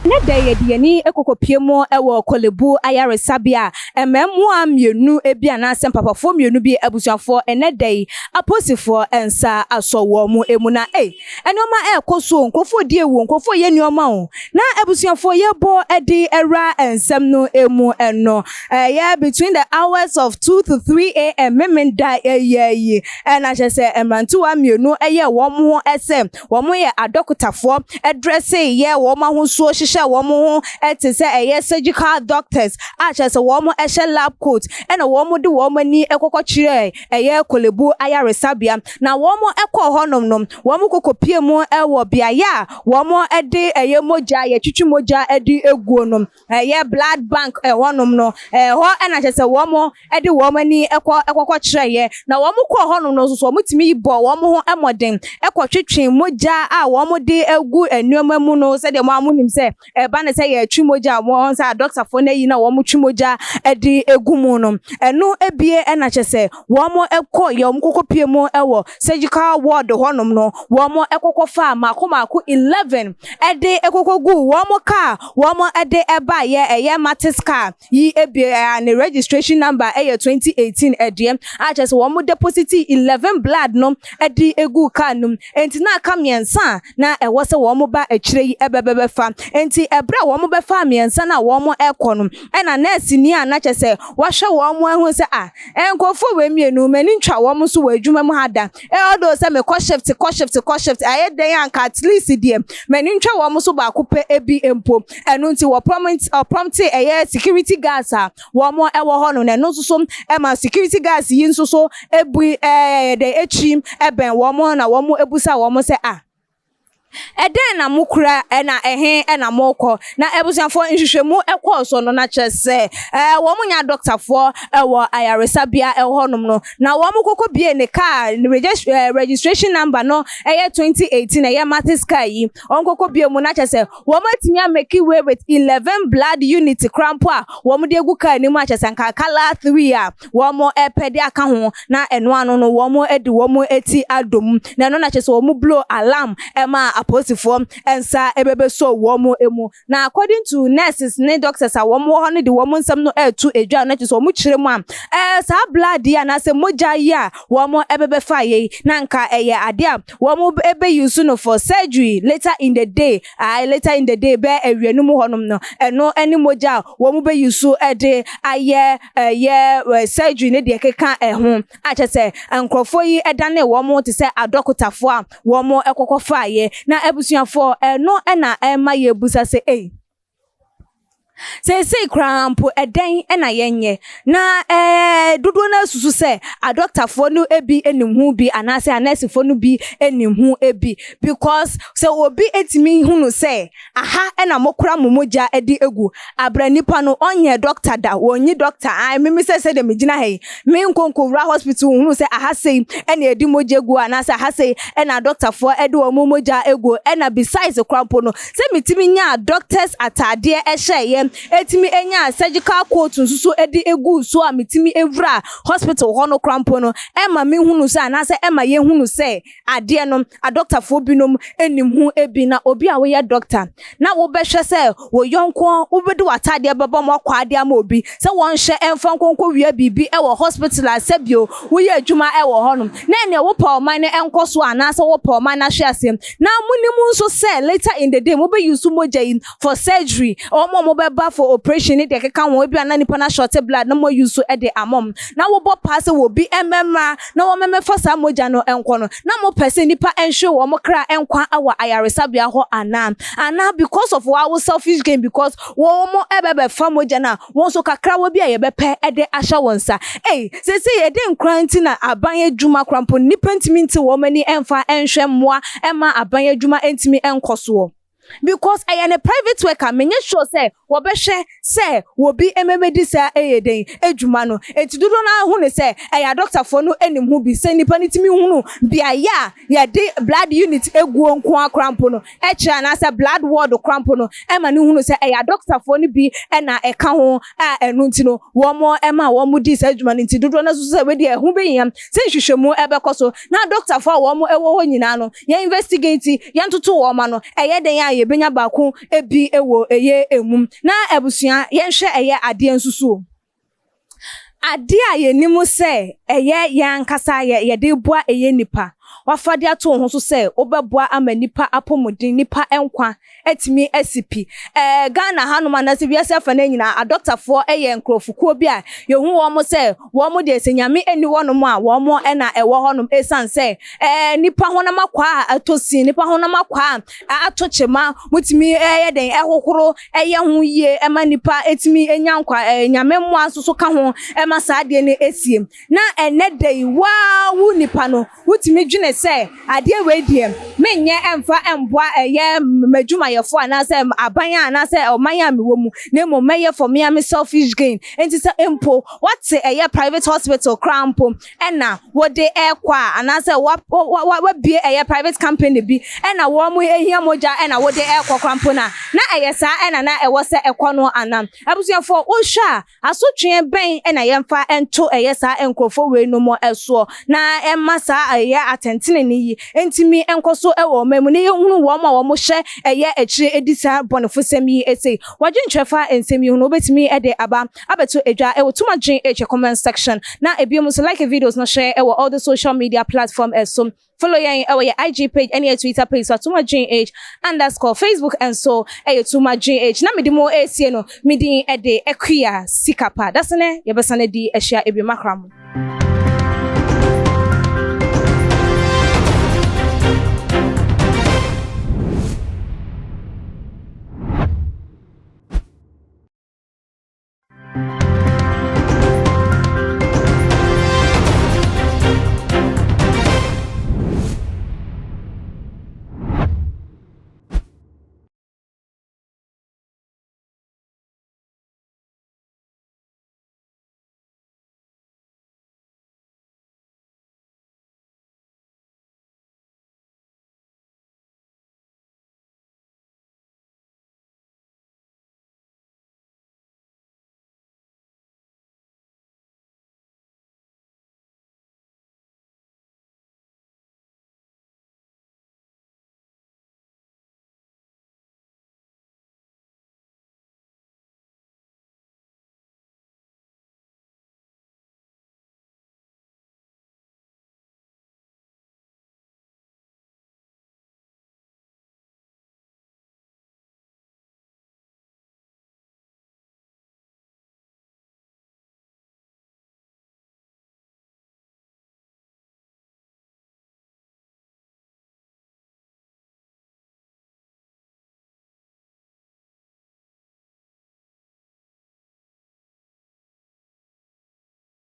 Ne da yediani ekokopiemo ewo Korlebu ayaresabia ememu amienu ebi anasem papafo mienu bi abusuafo ene dai aposifo ensa asowo mu emuna enoma ekoso nkrofo die wo nkrofo ye nioma o na abusuafo yebo edi era ensem no emu eno yeah between the hours of 2 to 3 a.m. memenda ye na chese emrantu amienu eye wo mo esem wo mo ye adokotafo edresse ye wo ma ho so womo ete say surgical doctors achese womo ehye lab coat ena womo de womo ni ekokochire Korlebu ayaresabia na womo ekọ honomnom womo kokopie mu ewo biaya womo ede moja ye twitwi moja ede eguonom blood bank honom no ho ena chese womo ede womo ni ekokochire na womo kọ honom no so womo timi yibo womo ho emoden ekotwetwen moja a womo de egu enuoma mu no se de mo amunim se eba na say ye twimoja won say doctor for na yi na wo mo twimoja edi egumu no eno ebie na chese wo mo ekọ ye wo kokopie mu ewo surgical ward honom no wo mo ekokofa makomako 11 edi ekokogu wo mo car wo mo edi eba ye matis car yi ebie na registration number 2018 ediem a chese wo mo deposit 11 blood no edi egu car no enti na kamiensa na ewo se wo mo ba akire yi ebebebe fa enti ebra wo mo befa miensa na wo mo ekono ena nurse ni ana chese wo hwe wo mo ehun se enkofo we mienu mani ntwa wo mo so wo adwuma mu hada odo se me ko shift ayeden anka at least die mani ntwa wo mo so ba kope ebi empo enu nti wo prompt security guards wo mo ewo ho no na no so ma security guards yi nso so ebu de echim eben wo mo na wo mo ebusa wo mo se eden na mukura na na moko na ebusiafo nhwehwemu ekwoso no na chese wo munya doctor for wo ayaresabia honom no na wo mukoko bie ne car registration number no 2018 matis car yi onkoko bie mu na chese wo matimi ameki way with 11 blood unit crampo a wo mu de egu car ni mu a chese nka kala 3 a wo mo epede aka ho na eno ano no wo mo edi wo mo eti adom na no na chese wo mu blow alarm ema aposifo ensa ebebe so womo emu na according to nurses ne doctors a womo ho ne de womo nsam no etu edwa na chese womo kire mu sa blood ya na se moja ya womo ebebe fa ye na nka ade a womo ebe use no for surgery later in the day be ewienu mu honom no eno eni moja womo be use ede surgery ne de keka ho a chese nkrofo yi edane womo te se adokotafo a womo ekokofa ye na ebusuafo no na ema ye busa se say crampo eden na yenye na dodo na susu se a doctor for no ebi enimhu bi anase a nurse for no bi enimhu ebi because se obi etimi hunu se aha na mokura momoja edi egu abranipa no onye doctor da wonyi doctor me se de megina he me nkonko ra hospital hunu se aha sei na edi moja egu anase aha sei na doctor for edi wo momoja egu na besides crampo no se mitimi nya doctors atade ehye etimi enya surgical coat nsusu edi egu so a mitimi evra hospital hono crampo no ema me hunu se anase ema ye hunu se ade no a doctor fo binom enimhu ebi na obi a we ye doctor na wo behwe se wo yonko wo bedi watade bebo mo kwa ade ama obi se won hye emfa nkonko wi bibi e wo hospital asebio wo ye adwuma e wo hono na ene wo pa oman ne enkoso anase wo pa oman na hwe asem na munimu nso se later in the day mo be use moja for surgery or mo be ba for operation ne de keka won bi ana nipa na short blood na mo use e de amom na wo bo pass wo bi emema na wo meme for sa moja no enko no na mo person nipa enhwe wo mo kra enkwa awa ayaresabia ho ana because of our selfish gain because wo mo ebebe fa moja na won so kakra wo bi a ye bepe e de ahya wonsa se ye de nkranti na aban adwuma krampo nipa ntimi nti wo mani emfa enhwe mmoa ema aban adwuma entimi enkoso because I am a private worker menye sure say wo be hwe say wo bi ememedi sa eyeden adwuma no etidudo na hu ne say doctor for no enim hu bi say nipa nitimi hunu bia ya de blood unit eguo nko akrampo no kira na say blood ward krampo no ema ne hunu say doctor for no bi na eka ho enu ntino wo mo ema wo mo di sa adwuma ntidudo na so say we de hu be yam say hwehwemu ebekoso na doctor for wo mo ewo ho nyina no ya investigate ya ntoto wo ma no den yebenya baako ebi ewo eye emum na ebusua yenhwe eye ade nsusu ade a yenimu se eye yankasa ye de boa eye nipa wafade ato ho so se obeboa ama nipa apomodin nipa enkwa etimi asipi Ghana hanoma na se biase fa na nyina a doctorfo eye nkrofukuo bi a yehu wo mo se wo mo de senyame eni wonom a wo mo na ewo honom esan se nipa honam akwa atosi nipa honam akwa atochema mutimi eye den ehokoro eye ho yie ema nipa etimi enyankwa nyame mo asoso ka ho ema saade ne esiem na enedei wa wu nipa no wutimi dwene se ade we diem menye emfa emboa eye madwuma yefo anase abanya anase omanya mewomu na mo meye for me am selfish gain enti se empo what say eye private hospital crampo ena wo de ekwa anase wa bie eye private company bi ena wo mu ehia moja ena wo de ekwa crampo na eye sa ena na ewo se ekwa no anam abusuafo wo hwa asotwe ben ena yemfa ento eye sa enkrofo we no mo eso na emma sa eye atentene ni yi entimi enkoso ewo mamu ne yehunu wo ma wo mo hye eye ekire edisa bonefosem yi ese wadwentwefa ensem yi hunu obetimi ede aba abeto edwa ewo tumadwen comment section na ebiom so like videos no share ewo all the social media platform so follow your IG page and your Twitter page so tumadwen _Facebook and so tumadwen na medimo esie no medin ede ekua sikapa that's ne yebesane di ehia ebi makram